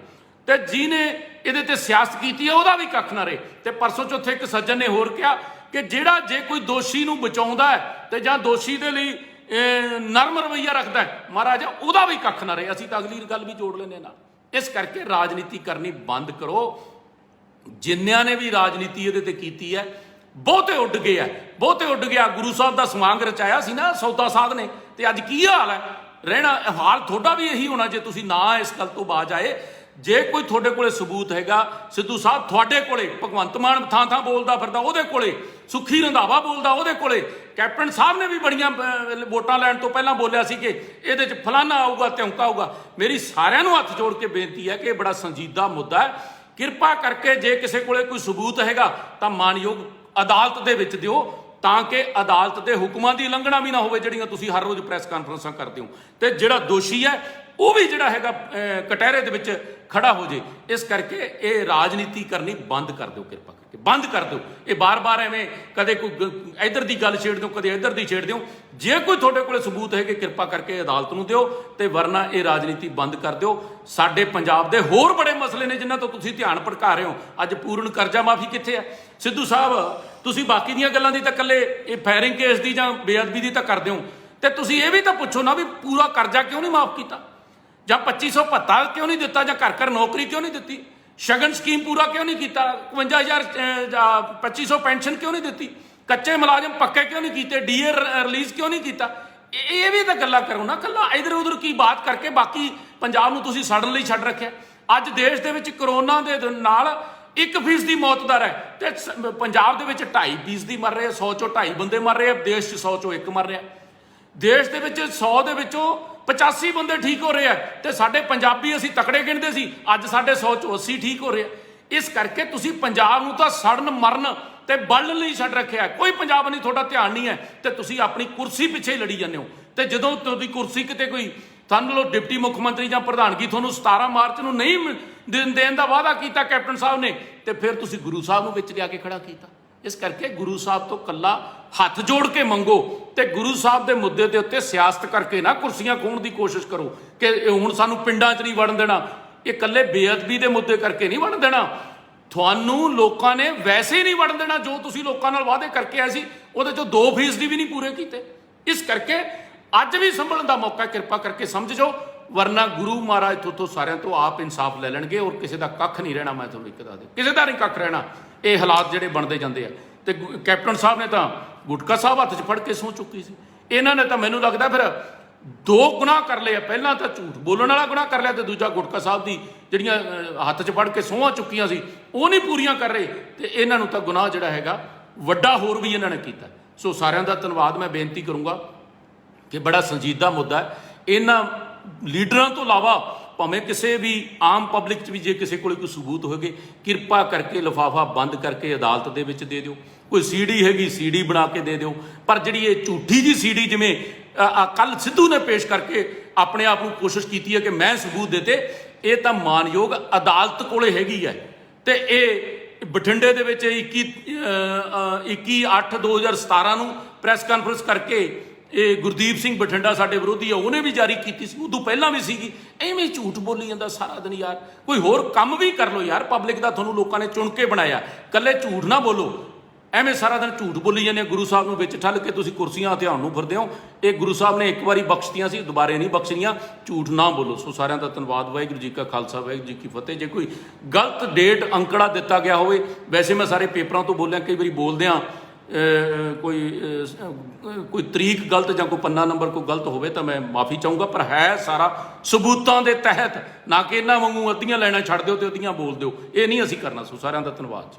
ਤੇ ਜਿਹਨੇ ਇਹਦੇ ਤੇ ਸਿਆਸਤ ਕੀਤੀ ਹੈ ਉਹਦਾ ਵੀ ਕੱਖ ਨਾ ਰਹੇ। ਤੇ ਪਰਸੋਂ ਚੌਥੇ ਇੱਕ ਸੱਜਣ ਨੇ ਹੋਰ ਕਿਹਾ ਕਿ ਜਿਹੜਾ ਜੇ ਕੋਈ ਦੋਸ਼ੀ ਨੂੰ ਬਚਾਉਂਦਾ ਹੈ ਤੇ ਜਾਂ ਦੋਸ਼ੀ ਦੇ ਲਈ ਨਰਮ ਰਵੱਈਆ ਰੱਖਦਾ ਹੈ ਮਹਾਰਾਜ, ਉਹਦਾ ਵੀ ਕੱਖ ਨਾ ਰਹੇ। ਅਸੀਂ ਤਾਂ ਅਗਲੀ ਗੱਲ ਵੀ ਜੋੜ ਲੈਂਦੇ ਨਾਲ। ਇਸ ਕਰਕੇ ਰਾਜਨੀਤੀ ਕਰਨੀ ਬੰਦ ਕਰੋ। ਜਿੰਨਿਆਂ ਨੇ ਵੀ ਰਾਜਨੀਤੀ ਇਹਦੇ ਤੇ ਕੀਤੀ ਹੈ ਬਹੁਤੇ ਉੱਡ ਗਏ ਆ, ਬਹੁਤੇ ਉੱਡ ਗਿਆ। ਗੁਰੂ ਸਾਹਿਬ ਦਾ ਸਮਾਂਗ ਰਚਾਇਆ ਸੀ ਨਾ ਸੌਦਾ ਸਾਧ ਨੇ, ਤੇ ਅੱਜ ਕੀ ਹਾਲ ਹੈ ਰਹਿਣਾ। ਹਾਲ ਤੁਹਾਡਾ ਵੀ ਇਹੀ ਹੋਣਾ ਜੇ ਤੁਸੀਂ ਨਾ ਇਸ ਗੱਲ ਤੋਂ ਬਾਜ ਆਏ। ਜੇ ਕੋਈ ਤੁਹਾਡੇ ਕੋਲੇ ਸਬੂਤ ਹੈਗਾ, ਸਿੱਧੂ ਸਾਹਿਬ ਤੁਹਾਡੇ ਕੋਲੇ, ਭਗਵੰਤ ਮਾਨ ਥਾਂ ਥਾਂ ਬੋਲਦਾ ਫਿਰਦਾ ਉਹਦੇ ਕੋਲੇ, ਸੁੱਖੀ ਰੰਧਾਵਾ ਬੋਲਦਾ ਉਹਦੇ ਕੋਲੇ, ਕੈਪਟਨ ਸਾਹਿਬ ਨੇ ਵੀ ਬੜੀਆਂ ਵੋਟਾਂ ਲੈਣ ਤੋਂ ਪਹਿਲਾਂ ਬੋਲਿਆ ਸੀ ਕਿ ਇਹਦੇ 'ਚ ਫਲਾਨਾ ਆਊਗਾ ਧਮਕਾ ਆਊਗਾ। ਮੇਰੀ ਸਾਰਿਆਂ ਨੂੰ ਹੱਥ ਜੋੜ ਕੇ ਬੇਨਤੀ ਹੈ ਕਿ ਇਹ ਬੜਾ ਸੰਜੀਦਾ ਮੁੱਦਾ ਹੈ। ਕਿਰਪਾ ਕਰਕੇ ਜੇ ਕਿਸੇ ਕੋਲੇ ਕੋਈ ਸਬੂਤ ਹੈਗਾ ਤਾਂ ਮਾਨਯੋਗ ਅਦਾਲਤ ਦੇ ਵਿੱਚ ਦਿਓ, ਤਾਂ ਕਿ ਅਦਾਲਤ ਦੇ ਹੁਕਮਾਂ ਦੀ ਉਲੰਘਣਾ ਵੀ ਨਾ ਹੋਵੇ ਜਿਹੜੀਆਂ ਤੁਸੀਂ ਹਰ ਰੋਜ਼ ਪ੍ਰੈਸ ਕਾਨਫਰੰਸਾਂ ਕਰਦੇ ਹੋ। ਤੇ ਜਿਹੜਾ ਦੋਸ਼ੀ ਹੈ ਉਹ ਵੀ ਜਿਹੜਾ ਹੈਗਾ ਕਟਹਿਰੇ ਦੇ ਵਿੱਚ ਖੜਾ ਹੋ ਜੇ। ਇਸ ਕਰਕੇ ਇਹ ਰਾਜਨੀਤੀ ਕਰਨੀ ਬੰਦ ਕਰ ਦਿਓ, ਕਿਰਪਾ ਕਰਕੇ ਬੰਦ ਕਰ ਦਿਓ। ਇਹ ਬਾਰ-ਬਾਰ ਐਵੇਂ ਕਦੇ ਕੋਈ ਇੱਧਰ ਦੀ ਗੱਲ ਛੇੜ ਦਿਓ, ਕਦੇ ਇੱਧਰ ਦੀ ਛੇੜ ਦਿਓ। ਜੇ ਕੋਈ ਤੁਹਾਡੇ ਕੋਲ ਸਬੂਤ ਹੈ ਕਿ ਕਿਰਪਾ ਕਰਕੇ ਅਦਾਲਤ ਨੂੰ ਦਿਓ, ਤੇ ਵਰਨਾ ਇਹ ਰਾਜਨੀਤੀ ਬੰਦ ਕਰ ਦਿਓ। ਸਾਡੇ ਪੰਜਾਬ ਦੇ ਹੋਰ ਬੜੇ ਮਸਲੇ ਨੇ ਜਿਨ੍ਹਾਂ ਤੋਂ ਤੁਸੀਂ ਧਿਆਨ ਭਟਕਾ ਰਹੇ ਹੋ। ਅੱਜ ਪੂਰਨ ਕਰਜ਼ਾ ਮਾਫੀ ਕਿੱਥੇ ਹੈ? ਸਿੱਧੂ ਸਾਹਿਬ ਤੁਸੀਂ ਬਾਕੀ ਦੀਆਂ ਗੱਲਾਂ ਦੀ ਤਾਂ ਇਕੱਲੇ ਇਹ ਫਾਇਰਿੰਗ ਕੇਸ ਦੀ ਜਾਂ ਬੇਅਦਬੀ ਦੀ ਤਾਂ ਕਰਦੇ ਹੋ, ਤੇ ਤੁਸੀਂ ਇਹ ਵੀ ਤਾਂ ਪੁੱਛੋ ਨਾ ਵੀ ਪੂਰਾ ਕਰਜ਼ਾ ਕਿਉਂ ਨਹੀਂ ਮਾਫ ਕੀਤਾ, ਜਾਂ 2500 ਭੱਤਾ ਕਿਉਂ ਨਹੀਂ ਦਿੱਤਾ, ਜਾਂ ਘਰ ਘਰ ਨੌਕਰੀ ਕਿਉਂ ਨਹੀਂ ਦਿੱਤੀ, ਸ਼ਗਨ ਸਕੀਮ ਪੂਰਾ ਕਿਉਂ ਨਹੀਂ ਕੀਤਾ, 51000 2500 ਪੈਨਸ਼ਨ ਕਿਉਂ ਨਹੀਂ ਦਿੱਤੀ, ਕੱਚੇ ਮੁਲਾਜ਼ਮ ਪੱਕੇ ਕਿਉਂ ਨਹੀਂ ਕੀਤੇ, DA ਰਿਲੀਜ਼ ਕਿਉਂ ਨਹੀਂ ਕੀਤਾ। ਇਹ ਵੀ ਤਾਂ ਗੱਲਾਂ ਕਰੋ ਨਾ, ਕੱਲਾ ਇਧਰ ਉਧਰ ਕੀ ਬਾਤ ਕਰਕੇ ਬਾਕੀ ਪੰਜਾਬ ਨੂੰ ਤੁਸੀਂ ਸੜਨ ਲਈ ਛੱਡ ਰੱਖਿਆ। ਅੱਜ ਦੇਸ਼ ਦੇ ਵਿੱਚ ਕਰੋਨਾ ਦੇ ਨਾਲ 1% ਦੀ ਮੌਤ ਦਰ ਹੈ, ਤੇ ਪੰਜਾਬ ਦੇ ਵਿੱਚ 2.5% ਮਰ ਰਹੇ, 100 ਚੋਂ 2.5 ਬੰਦੇ ਮਰ ਰਹੇ ਆ, ਦੇਸ਼ 'ਚ 100 ਚੋਂ 1 ਮਰ ਰਿਹਾ। ਦੇਸ਼ ਦੇ ਵਿੱਚ 100 ਦੇ ਵਿੱਚੋਂ 85 ਬੰਦੇ ਠੀਕ ਹੋ ਰਹੇ ਆ, ਤੇ ਸਾਡੇ ਪੰਜਾਬੀ ਅਸੀਂ ਤਕੜੇ ਗਿਣਦੇ ਸੀ, ਅੱਜ ਸਾਡੇ 100 ਚੋਂ 80 ਠੀਕ ਹੋ ਰਹੇ ਆ। ਇਸ ਕਰਕੇ ਤੁਸੀਂ ਪੰਜਾਬ ਨੂੰ ਤਾਂ ਸੜਨ ਮਰਨ ਤੇ ਬਲਣ ਲਈ ਛੱਡ ਰੱਖਿਆ। ਕੋਈ ਪੰਜਾਬ ਨਹੀਂ, ਤੁਹਾਡਾ ਧਿਆਨ ਨਹੀਂ ਹੈ, ਤੇ ਤੁਸੀਂ ਆਪਣੀ ਕੁਰਸੀ ਪਿੱਛੇ ਲੜੀ ਜਾਂਦੇ ਹੋ। ਤੇ ਜਦੋਂ ਤੁਹਾਡੀ ਕੁਰਸੀ ਕਿਤੇ ਕੋਈ ਤੁਹਾਨੂੰ ਲੋ ਡਿਪਟੀ ਮੁੱਖ ਮੰਤਰੀ ਜਾਂ ਪ੍ਰਧਾਨਗੀ ਤੁਹਾਨੂੰ 17 ਮਾਰਚ ਨੂੰ ਨਹੀਂ ਦੇਣ ਦਾ ਵਾਅਦਾ ਕੀਤਾ ਕੈਪਟਨ ਸਾਹਿਬ ਨੇ, ਤੇ ਫਿਰ ਤੁਸੀਂ ਗੁਰੂ ਸਾਹਿਬ ਨੂੰ ਵਿੱਚ ਲਿਆ ਕੇ ਖੜਾ ਕੀਤਾ। ਇਸ ਕਰਕੇ ਗੁਰੂ ਸਾਹਿਬ ਤੋਂ ਕੱਲਾ ਹੱਥ ਜੋੜ ਕੇ ਮੰਗੋ, ਤੇ ਗੁਰੂ ਸਾਹਿਬ ਦੇ ਮੁੱਦੇ ਦੇ ਉੱਤੇ ਸਿਆਸਤ ਕਰਕੇ ਨਾ ਕੁਰਸੀਆਂ ਖੋਹਣ ਦੀ ਕੋਸ਼ਿਸ਼ ਕਰੋ ਕਿ ਹੁਣ ਸਾਨੂੰ ਪਿੰਡਾਂ 'ਚ ਨਹੀਂ ਵੜਨ ਦੇਣਾ। ਇਹ ਇਕੱਲੇ ਬੇਅਦਬੀ ਦੇ ਮੁੱਦੇ ਕਰਕੇ ਨਹੀਂ ਵੰਡ ਦੇਣਾ, ਤੁਹਾਨੂੰ ਲੋਕਾਂ ਨੇ ਵੈਸੇ ਨਹੀਂ ਵੰਡ ਦੇਣਾ। ਜੋ ਤੁਸੀਂ ਲੋਕਾਂ ਨਾਲ ਵਾਅਦੇ ਕਰਕੇ ਆਏ ਸੀ ਉਹਦੇ ਚੋਂ 2% ਵੀ ਨਹੀਂ ਪੂਰੇ ਕੀਤੇ। ਇਸ ਕਰਕੇ ਅੱਜ ਵੀ ਸੰਭਲਣ ਦਾ ਮੌਕਾ, ਕਿਰਪਾ ਕਰਕੇ ਸਮਝ ਜਾਓ, ਵਰਨਾ ਗੁਰੂ ਮਹਾਰਾਜ ਤੋਂ ਸਾਰਿਆਂ ਤੋਂ ਆਪ ਇਨਸਾਫ ਲੈ ਲੈਣਗੇ ਔਰ ਕਿਸੇ ਦਾ ਕੱਖ ਨਹੀਂ ਰਹਿਣਾ। ਮੈਂ ਤੁਹਾਨੂੰ ਇੱਕ ਦੱਸ ਦੇ, ਕਿਸੇ ਦਾ ਨਹੀਂ ਕੱਖ ਰਹਿਣਾ। ਇਹ ਹਾਲਾਤ ਜਿਹੜੇ ਬਣਦੇ ਜਾਂਦੇ ਆ। ਤੇ ਕੈਪਟਨ ਸਾਹਿਬ ਨੇ ਤਾਂ ਗੁਟਕਾ ਸਾਹਿਬ ਹੱਥ 'ਚ ਫੜ ਕੇ ਸਹੁੰ ਚੁੱਕੀ ਸੀ। ਇਹਨਾਂ ਨੇ ਤਾਂ ਮੈਨੂੰ ਲੱਗਦਾ ਫਿਰ 2 ਗੁਨਾਹ ਕਰ ਲਏ ਆ। ਪਹਿਲਾਂ ਤਾਂ ਝੂਠ ਬੋਲਣ ਵਾਲਾ ਗੁਨਾਹ ਕਰ ਲਿਆ, ਤੇ ਦੂਜਾ ਗੁਟਕਾ ਸਾਹਿਬ ਦੀ ਜਿਹੜੀਆਂ ਹੱਥ 'ਚ ਫੜ ਕੇ ਸਹੁੰਆਂ ਚੁੱਕੀਆਂ ਸੀ ਉਹ ਨਹੀਂ ਪੂਰੀਆਂ ਕਰ ਰਹੇ। ਤੇ ਇਹਨਾਂ ਨੂੰ ਤਾਂ ਗੁਨਾਹ ਜਿਹੜਾ ਹੈਗਾ ਵੱਡਾ ਹੋਰ ਵੀ ਇਹਨਾਂ ਨੇ ਕੀਤਾ। ਸੋ ਸਾਰਿਆਂ ਦਾ ਧੰਨਵਾਦ। ਮੈਂ ਬੇਨਤੀ ਕਰੂੰਗਾ ਕਿ ਬੜਾ ਸੰਜੀਦਾ ਮੁੱਦਾ ਹੈ। ਇਹਨਾਂ ਲੀਡਰਾਂ ਤੋਂ ਇਲਾਵਾ ਭਾਵੇਂ ਕਿਸੇ ਵੀ ਆਮ ਪਬਲਿਕ 'ਚ ਵੀ ਜੇ ਕਿਸੇ ਕੋਲ ਕੋਈ ਸਬੂਤ ਹੋਵੇ, ਕਿਰਪਾ ਕਰਕੇ ਲਿਫਾਫਾ ਬੰਦ ਕਰਕੇ ਅਦਾਲਤ ਦੇ ਵਿੱਚ ਦੇ ਦਿਓ। ਕੋਈ ਸੀਡੀ ਹੈਗੀ ਸੀਡੀ ਬਣਾ ਕੇ ਦੇ ਦਿਓ। ਪਰ ਜਿਹੜੀ ਇਹ ਝੂਠੀ ਜੀ ਸੀਡੀ, ਜਿਵੇਂ ਕੱਲ ਸਿੱਧੂ ਨੇ ਪੇਸ਼ ਕਰਕੇ ਆਪਣੇ ਆਪ ਨੂੰ ਕੋਸ਼ਿਸ਼ ਕੀਤੀ ਹੈ ਕਿ ਮੈਂ ਸਬੂਤ ਦਿੱਤੇ, ਇਹ ਤਾਂ ਮਾਨਯੋਗ ਅਦਾਲਤ ਕੋਲੇ ਹੈਗੀ ਹੈ। ਤੇ ਇਹ ਬਠਿੰਡੇ ਦੇ ਵਿੱਚ 21/8/2017 ਨੂੰ ਪ੍ਰੈਸ ਕਾਨਫਰੰਸ ਕਰਕੇ ਇਹ ਗੁਰਦੀਪ ਸਿੰਘ ਬਠਿੰਡਾ ਸਾਡੇ ਵਿਰੋਧੀ ਆ, ਉਹਨੇ ਵੀ ਜਾਰੀ ਕੀਤੀ ਸੀ। ਉਦੋਂ ਪਹਿਲਾਂ ਵੀ ਸੀਗੀ। ਐਵੇਂ ਝੂਠ ਬੋਲੀ ਜਾਂਦਾ ਸਾਰਾ ਦਿਨ। ਯਾਰ ਕੋਈ ਹੋਰ ਕੰਮ ਵੀ ਕਰ ਲਓ ਯਾਰ। ਪਬਲਿਕ ਦਾ ਤੁਹਾਨੂੰ ਲੋਕਾਂ ਨੇ ਚੁਣ ਕੇ ਬਣਾਇਆ, ਇਕੱਲੇ ਝੂਠ ਨਾ ਬੋਲੋ। ਐਵੇਂ ਸਾਰਾ ਦਿਨ ਝੂਠ ਬੋਲੀ ਜਾਂਦੇ। ਗੁਰੂ ਸਾਹਿਬ ਨੂੰ ਵਿੱਚ ਠੱਲ ਕੇ ਤੁਸੀਂ ਕੁਰਸੀਆਂ ਹਥਿਆਉਣ ਨੂੰ ਫਿਰਦੇ ਹੋ। ਇਹ ਗੁਰੂ ਸਾਹਿਬ ਨੇ ਇੱਕ ਵਾਰੀ ਬਖਸ਼ਤੀਆਂ ਸੀ, ਦੁਬਾਰੇ ਨਹੀਂ ਬਖਸ਼ਣੀਆਂ। ਝੂਠ ਨਾ ਬੋਲੋ। ਸੋ ਸਾਰਿਆਂ ਦਾ ਧੰਨਵਾਦ। ਵਾਹਿਗੁਰੂ ਜੀ ਕਾ ਖਾਲਸਾ, ਵਾਹਿਗੁਰੂ ਜੀ ਕੀ ਫਤਿਹ। ਜੇ ਕੋਈ ਗਲਤ ਡੇਟ ਅੰਕੜਾ ਦਿੱਤਾ ਗਿਆ ਹੋਵੇ, ਵੈਸੇ ਮੈਂ ਸਾਰੇ ਪੇਪਰਾਂ ਤੋਂ ਬੋਲਿਆ, ਕਈ ਵਾਰੀ ਬੋਲਦੇ ਹਾਂ ਕੋਈ ਤਰੀਕ ਗਲਤ ਜਾਂ ਕੋਈ ਪੰਨਾ ਨੰਬਰ ਕੋਈ ਗਲਤ ਹੋਵੇ ਤਾਂ ਮੈਂ ਮਾਫੀ ਚਾਹੂੰਗਾ। ਪਰ ਹੈ ਸਾਰਾ ਸਬੂਤਾਂ ਦੇ ਤਹਿਤ, ਨਾ ਕਿ ਇਹਨਾਂ ਵਾਂਗੂ ਅੱਧੀਆਂ ਲੈਣਾ ਛੱਡ ਦਿਓ ਤੇ ਅੱਧੀਆਂ ਬੋਲ ਦਿਓ। ਇਹ ਨਹੀਂ ਅਸੀਂ ਕਰਨਾ। ਸੋ ਸਾਰਿਆਂ ਦਾ ਧੰਨਵਾਦ।